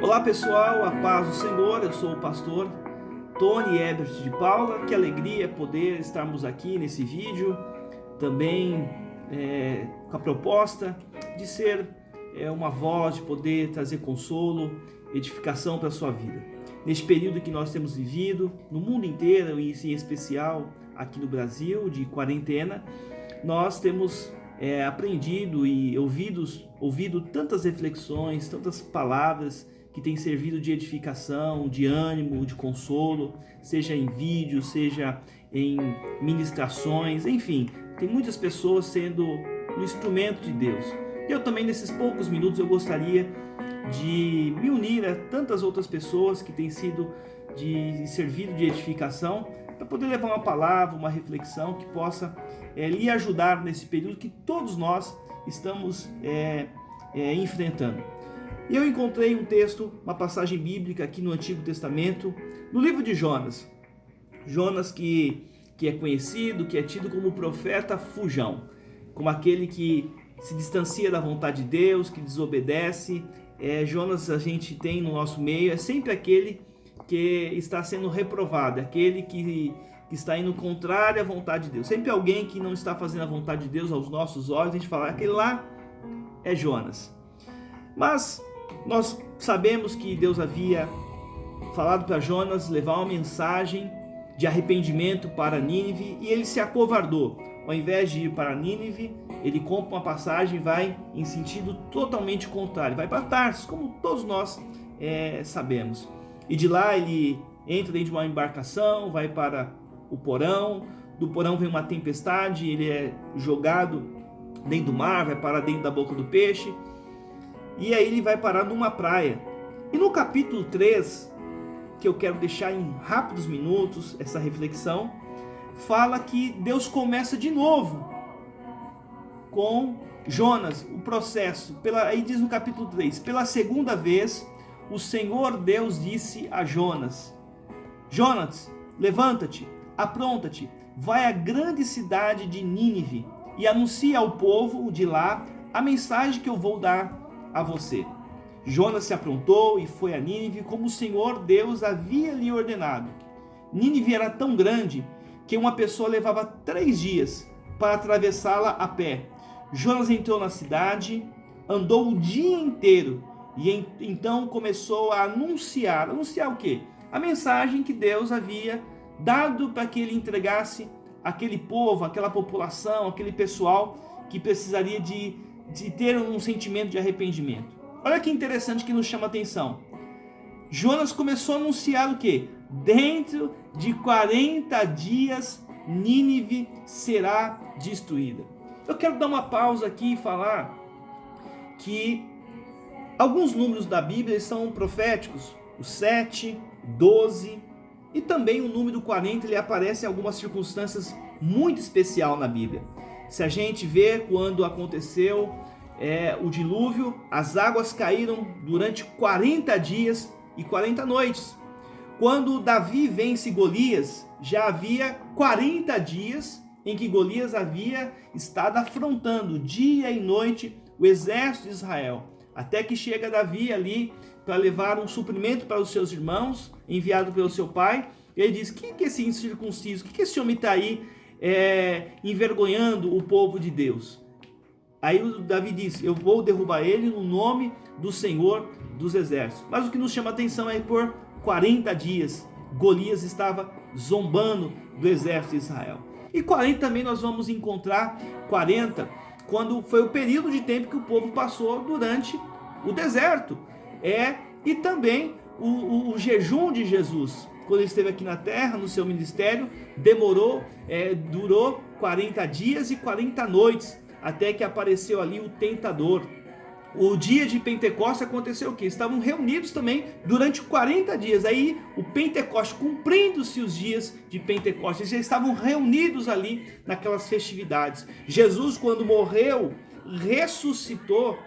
Olá pessoal, a paz do Senhor, eu sou o pastor Tony Ebert de Paula. Que alegria poder estarmos aqui nesse vídeo, também com a proposta de ser uma voz, de poder trazer consolo, edificação para a sua vida. Neste período que nós temos vivido, no mundo inteiro e em especial aqui no Brasil, de quarentena, nós temos aprendido e ouvido tantas reflexões, tantas palavras que têm servido de edificação, de ânimo, de consolo, seja em vídeo, seja em ministrações, enfim, tem muitas pessoas sendo um instrumento de Deus. Eu também, nesses poucos minutos, eu gostaria de me unir a tantas outras pessoas que têm sido servido de edificação, para poder levar uma palavra, uma reflexão que possa lhe ajudar nesse período que todos nós estamos enfrentando. E eu encontrei um texto, uma passagem bíblica aqui no Antigo Testamento, no livro de Jonas. Jonas que é conhecido, que é tido como o profeta fujão, como aquele que se distancia da vontade de Deus, que desobedece. Jonas, a gente tem no nosso meio, é sempre aquele que está sendo reprovado, aquele que está indo contrário à vontade de Deus. Sempre alguém que não está fazendo a vontade de Deus aos nossos olhos, a gente fala, aquele lá é Jonas. Mas nós sabemos que Deus havia falado para Jonas levar uma mensagem de arrependimento para Nínive e ele se acovardou. Ao invés de ir para Nínive, ele compra uma passagem e vai em sentido totalmente contrário. Vai para Tarsis, como todos nós sabemos. E de lá ele entra dentro de uma embarcação, vai para o porão. Do porão vem uma tempestade, ele é jogado dentro do mar, vai parar dentro da boca do peixe. E aí ele vai parar numa praia. E no capítulo 3, que eu quero deixar em rápidos minutos essa reflexão, fala que Deus começa de novo com Jonas, o processo. Aí diz no capítulo 3, pela segunda vez, o Senhor Deus disse a Jonas: Jonas, levanta-te, apronta-te, vai à grande cidade de Nínive e anuncia ao povo de lá a mensagem que eu vou dar a você. Jonas se aprontou e foi a Nínive como o Senhor Deus havia lhe ordenado. Nínive era tão grande que uma pessoa levava 3 dias para atravessá-la a pé. Jonas entrou na cidade, andou o dia inteiro e então começou a anunciar o quê? A mensagem que Deus havia dado para que ele entregasse aquele povo, aquela população, aquele pessoal que precisaria de ter um sentimento de arrependimento. Olha que interessante que nos chama a atenção. Jonas começou a anunciar o quê? Dentro de 40 dias Nínive será destruída. Eu quero dar uma pausa aqui e falar que alguns números da Bíblia são proféticos. O 7, 12 e também o número 40, ele aparece em algumas circunstâncias muito especial na Bíblia. Se a gente vê quando aconteceu o dilúvio, as águas caíram durante 40 dias e 40 noites. Quando Davi vence Golias, já havia 40 dias em que Golias havia estado afrontando dia e noite o exército de Israel. Até que chega Davi ali para levar um suprimento para os seus irmãos, enviado pelo seu pai. E ele diz, quem que é esse incircunciso? Que esse homem está aí envergonhando o povo de Deus? Aí o Davi diz, eu vou derrubar ele no nome do Senhor dos Exércitos. Mas o que nos chama a atenção é que por 40 dias Golias estava zombando do exército de Israel. E 40 também nós vamos encontrar 40, quando foi o período de tempo que o povo passou durante o deserto. E também o jejum de Jesus, quando ele esteve aqui na terra, no seu ministério, durou 40 dias e 40 noites, até que apareceu ali o tentador. O dia de Pentecostes aconteceu o quê? Estavam reunidos também durante 40 dias. Aí o Pentecostes, cumprindo-se os dias de Pentecostes, eles já estavam reunidos ali naquelas festividades. Jesus, quando morreu, ressuscitou.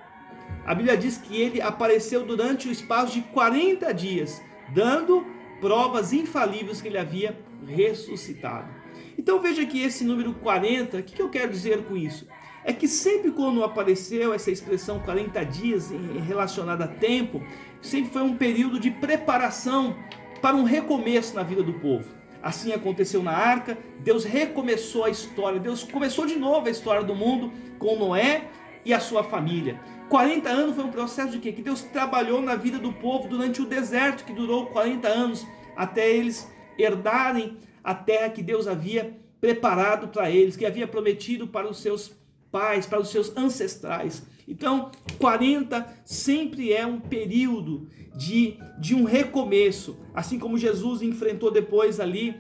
A Bíblia diz que ele apareceu durante o espaço de 40 dias, dando provas infalíveis que ele havia ressuscitado. Então veja que esse número 40, o que eu quero dizer com isso? é que sempre quando apareceu essa expressão 40 dias relacionada a tempo, sempre foi um período de preparação para um recomeço na vida do povo. Assim aconteceu na arca, Deus recomeçou a história, Deus começou de novo a história do mundo com Noé e a sua família. 40 anos foi um processo de quê? Que Deus trabalhou na vida do povo durante o deserto, que durou 40 anos, até eles herdarem a terra que Deus havia preparado para eles, que havia prometido para os seus pais, para os seus ancestrais. Então, 40 sempre é um período de um recomeço, assim como Jesus enfrentou depois ali,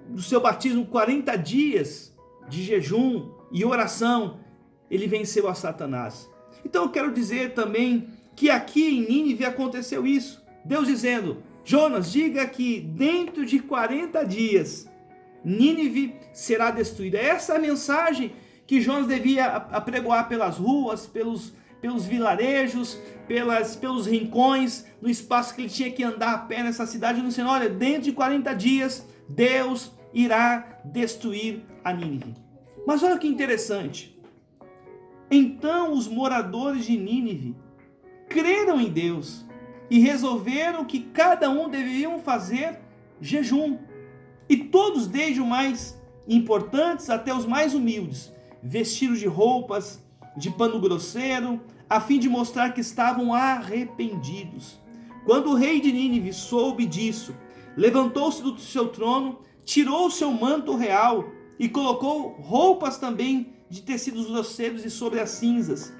do seu batismo, 40 dias de jejum e oração, ele venceu a Satanás. Então eu quero dizer também que aqui em Nínive aconteceu isso, Deus dizendo: Jonas, diga que dentro de 40 dias Nínive será destruída. Essa é a mensagem que Jonas devia apregoar pelas ruas, pelos vilarejos, pelos rincões, no espaço que ele tinha que andar a pé nessa cidade, dizendo: olha, dentro de 40 dias Deus irá destruir a Nínive. Mas olha que interessante. Então os moradores de Nínive creram em Deus e resolveram que cada um deveriam fazer jejum. E todos, desde os mais importantes até os mais humildes, vestiram de roupas de pano grosseiro, a fim de mostrar que estavam arrependidos. Quando o rei de Nínive soube disso, levantou-se do seu trono, tirou o seu manto real e colocou roupas também de tecidos grosseiros e sobre as cinzas.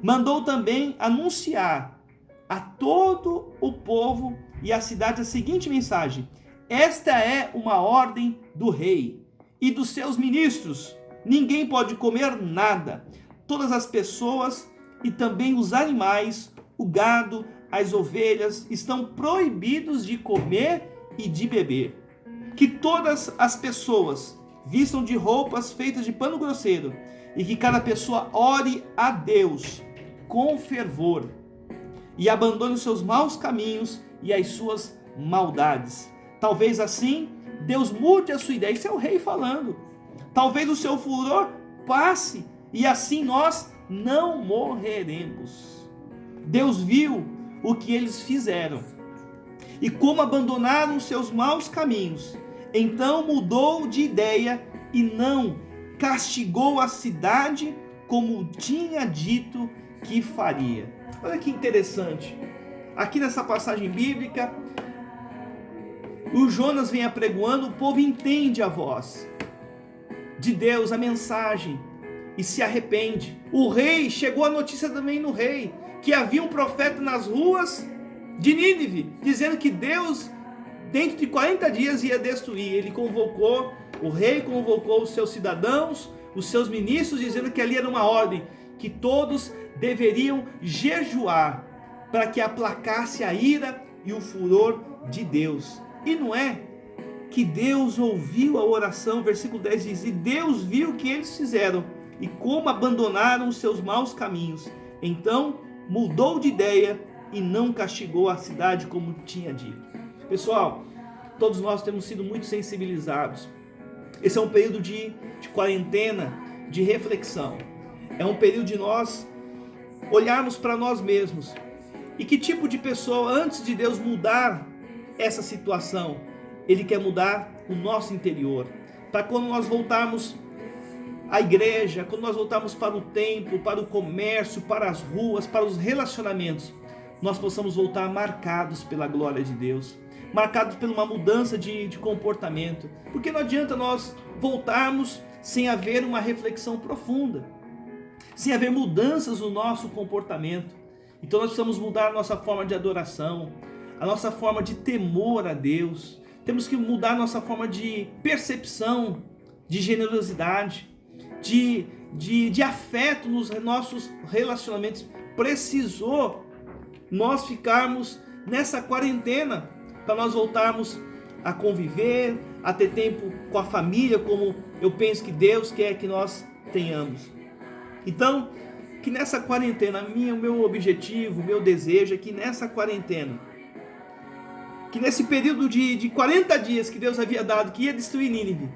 Mandou também anunciar a todo o povo e à cidade a seguinte mensagem: esta é uma ordem do rei e dos seus ministros. Ninguém pode comer nada. Todas as pessoas e também os animais, o gado, as ovelhas, estão proibidos de comer e de beber. Que todas as pessoas vistam de roupas feitas de pano grosseiro e que cada pessoa ore a Deus com fervor e abandone os seus maus caminhos e as suas maldades. Talvez assim Deus mude a sua ideia. Isso é o rei falando. Talvez o seu furor passe e assim nós não morreremos. Deus viu o que eles fizeram e como abandonaram os seus maus caminhos. Então mudou de ideia e não castigou a cidade como tinha dito que faria. Olha que interessante. Aqui nessa passagem bíblica, o Jonas vem apregoando, o povo entende a voz de Deus, a mensagem, e se arrepende. O rei, chegou a notícia também no rei, que havia um profeta nas ruas de Nínive, dizendo que Deus, dentro de 40 dias, ia destruir. O rei convocou os seus cidadãos, os seus ministros, dizendo que ali era uma ordem, que todos deveriam jejuar, para que aplacasse a ira e o furor de Deus. E não é que Deus ouviu a oração, versículo 10 diz: e Deus viu o que eles fizeram e como abandonaram os seus maus caminhos. Então mudou de ideia e não castigou a cidade como tinha dito. Pessoal, todos nós temos sido muito sensibilizados. Esse é um período de quarentena, de reflexão. É um período de nós olharmos para nós mesmos. E que tipo de pessoa, antes de Deus mudar essa situação, Ele quer mudar o nosso interior, para quando nós voltarmos à igreja, quando nós voltarmos para o templo, para o comércio, para as ruas, para os relacionamentos, nós possamos voltar marcados pela glória de Deus, marcados por uma mudança de comportamento, porque não adianta nós voltarmos sem haver uma reflexão profunda, sem haver mudanças no nosso comportamento. Então nós precisamos mudar a nossa forma de adoração, a nossa forma de temor a Deus. Temos que mudar a nossa forma de percepção, de generosidade, de afeto nos nossos relacionamentos. Precisou nós ficarmos nessa quarentena para nós voltarmos a conviver, a ter tempo com a família, como eu penso que Deus quer que nós tenhamos. Então, que nessa quarentena, o meu objetivo, o meu desejo é que nessa quarentena, que nesse período de 40 dias que Deus havia dado, que ia destruir Nínive,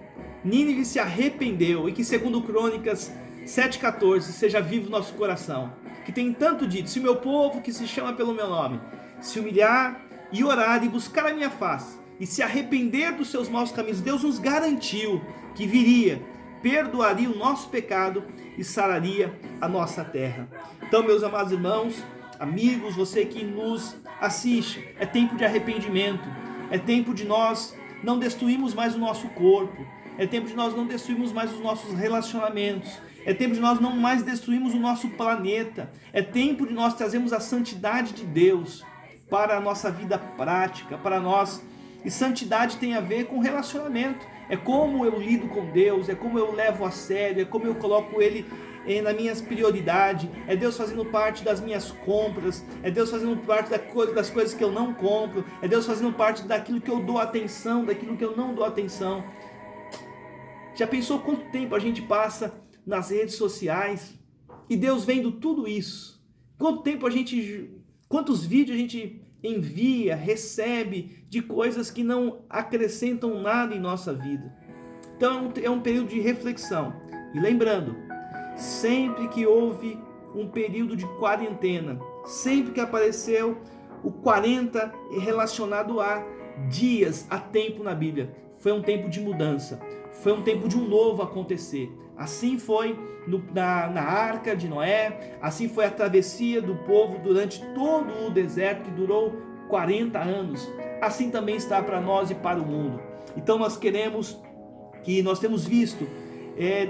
Nínive se arrependeu, e que segundo Crônicas 7,14, seja vivo o nosso coração, que tem tanto dito: se o meu povo que se chama pelo meu nome se humilhar e orar e buscar a minha face e se arrepender dos seus maus caminhos, Deus nos garantiu que viria, perdoaria o nosso pecado e sararia a nossa terra. Então, meus amados irmãos, amigos, você que nos assiste, é tempo de arrependimento, é tempo de nós não destruirmos mais o nosso corpo, é tempo de nós não destruirmos mais os nossos relacionamentos, é tempo de nós não mais destruirmos o nosso planeta, é tempo de nós trazermos a santidade de Deus para a nossa vida prática, para nós. E santidade tem a ver com relacionamento, é como eu lido com Deus, é como eu levo a sério, é como eu coloco Ele na minha prioridade, é Deus fazendo parte das minhas compras, é Deus fazendo parte das coisas que eu não compro, é Deus fazendo parte daquilo que eu dou atenção, daquilo que eu não dou atenção. Já pensou quanto tempo a gente passa nas redes sociais e Deus vendo tudo isso? Quantos vídeos a gente envia, recebe de coisas que não acrescentam nada em nossa vida? Então é um período de reflexão. E lembrando, sempre que houve um período de quarentena, sempre que apareceu o 40 relacionado a dias, a tempo na Bíblia, foi um tempo de mudança, foi um tempo de um novo acontecer. Assim foi na arca de Noé, assim foi a travessia do povo durante todo o deserto que durou 40 anos. Assim também está para nós e para o mundo. Então nós temos visto,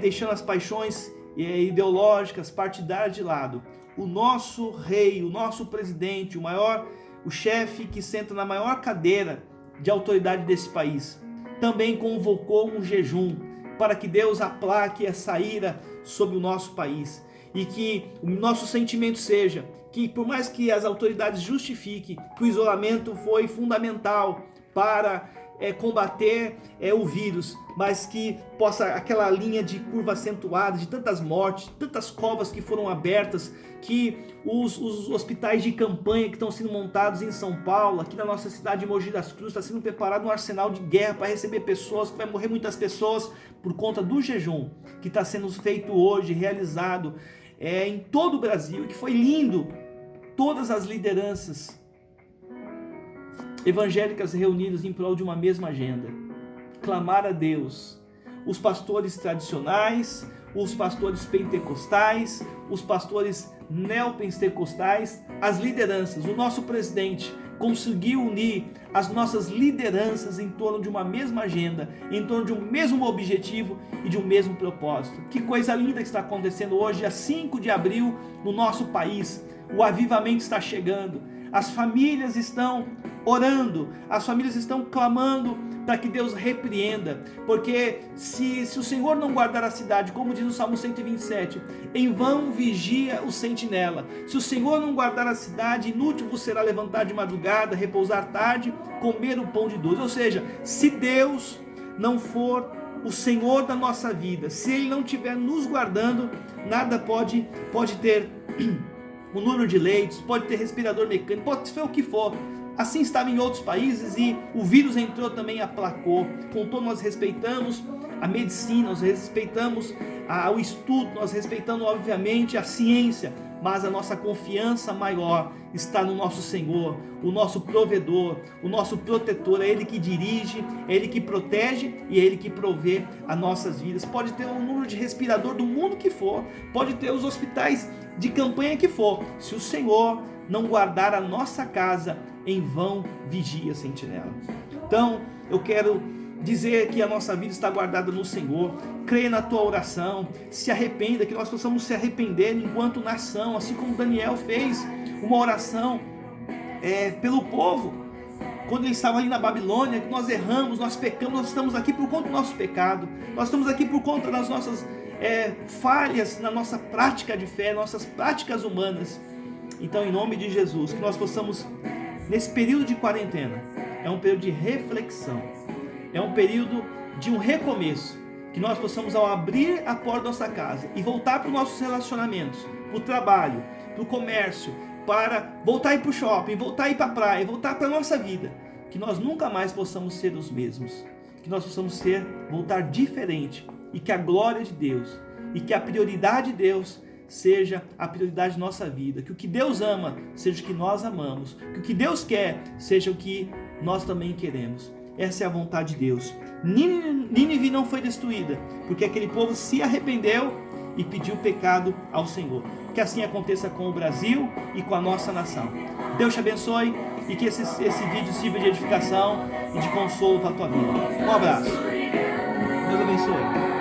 deixando as paixões ideológicas, partidárias de lado, o nosso rei, o nosso presidente, o chefe que senta na maior cadeira de autoridade desse país, também convocou um jejum para que Deus aplaque essa ira sobre o nosso país, e que o nosso sentimento seja que, por mais que as autoridades justifiquem que o isolamento foi fundamental para combater o vírus, mas que possa aquela linha de curva acentuada, de tantas mortes, tantas covas que foram abertas, que os hospitais de campanha que estão sendo montados em São Paulo, aqui na nossa cidade de Mogi das Cruzes, está sendo preparado um arsenal de guerra para receber pessoas, que vai morrer muitas pessoas por conta do jejum que está sendo feito hoje, realizado em todo o Brasil, que foi lindo. Todas as lideranças evangélicas reunidas em prol de uma mesma agenda: clamar a Deus. Os pastores tradicionais, os pastores pentecostais, os pastores neopentecostais, as lideranças, o nosso presidente conseguiu unir as nossas lideranças em torno de uma mesma agenda, em torno de um mesmo objetivo e de um mesmo propósito. Que coisa linda que está acontecendo hoje, dia 5 de abril, no nosso país. O avivamento está chegando, as famílias estão orando, as famílias estão clamando para que Deus repreenda, porque se o Senhor não guardar a cidade, como diz o Salmo 127, em vão vigia o sentinela. Se o Senhor não guardar a cidade, inútil vos será levantar de madrugada, repousar tarde, comer o pão de dores. Ou seja, se Deus não for o Senhor da nossa vida, se Ele não estiver nos guardando, nada pode ter o número de leitos, pode ter respirador mecânico, pode ser o que for. Assim estava em outros países e o vírus entrou também e aplacou. Contudo, nós respeitamos a medicina, nós respeitamos o estudo, nós respeitamos obviamente a ciência, mas a nossa confiança maior está no nosso Senhor, o nosso provedor, o nosso protetor. É Ele que dirige, é Ele que protege e é Ele que provê as nossas vidas. Pode ter o número de respirador do mundo que for, pode ter os hospitais de campanha que for, se o Senhor não guardar a nossa casa, em vão vigia a sentinela. Então eu quero dizer que a nossa vida está guardada no Senhor. Creia na tua oração, se arrependa, que nós possamos se arrepender enquanto nação, assim como Daniel fez uma oração pelo povo, quando ele estava ali na Babilônia, que nós erramos, nós pecamos, nós estamos aqui por conta do nosso pecado, nós estamos aqui por conta das nossas falhas na nossa prática de fé, nossas práticas humanas. Então, em nome de Jesus, que nós possamos, nesse período de quarentena, é um período de reflexão, é um período de um recomeço, que nós possamos, ao abrir a porta da nossa casa e voltar para os nossos relacionamentos, para o trabalho, para o comércio, para voltar a ir para o shopping, voltar a ir para a praia, voltar para a nossa vida, que nós nunca mais possamos ser os mesmos, que nós possamos voltar diferente, e que a glória de Deus e que a prioridade de Deus seja a prioridade de nossa vida, que o que Deus ama seja o que nós amamos, que o que Deus quer seja o que nós também queremos. Essa é a vontade de Deus. Nínive não foi destruída, porque aquele povo se arrependeu e pediu pecado ao Senhor. Que assim aconteça com o Brasil e com a nossa nação. Deus te abençoe e que esse vídeo sirva de edificação e de consolo para a tua vida. Um abraço. Deus abençoe.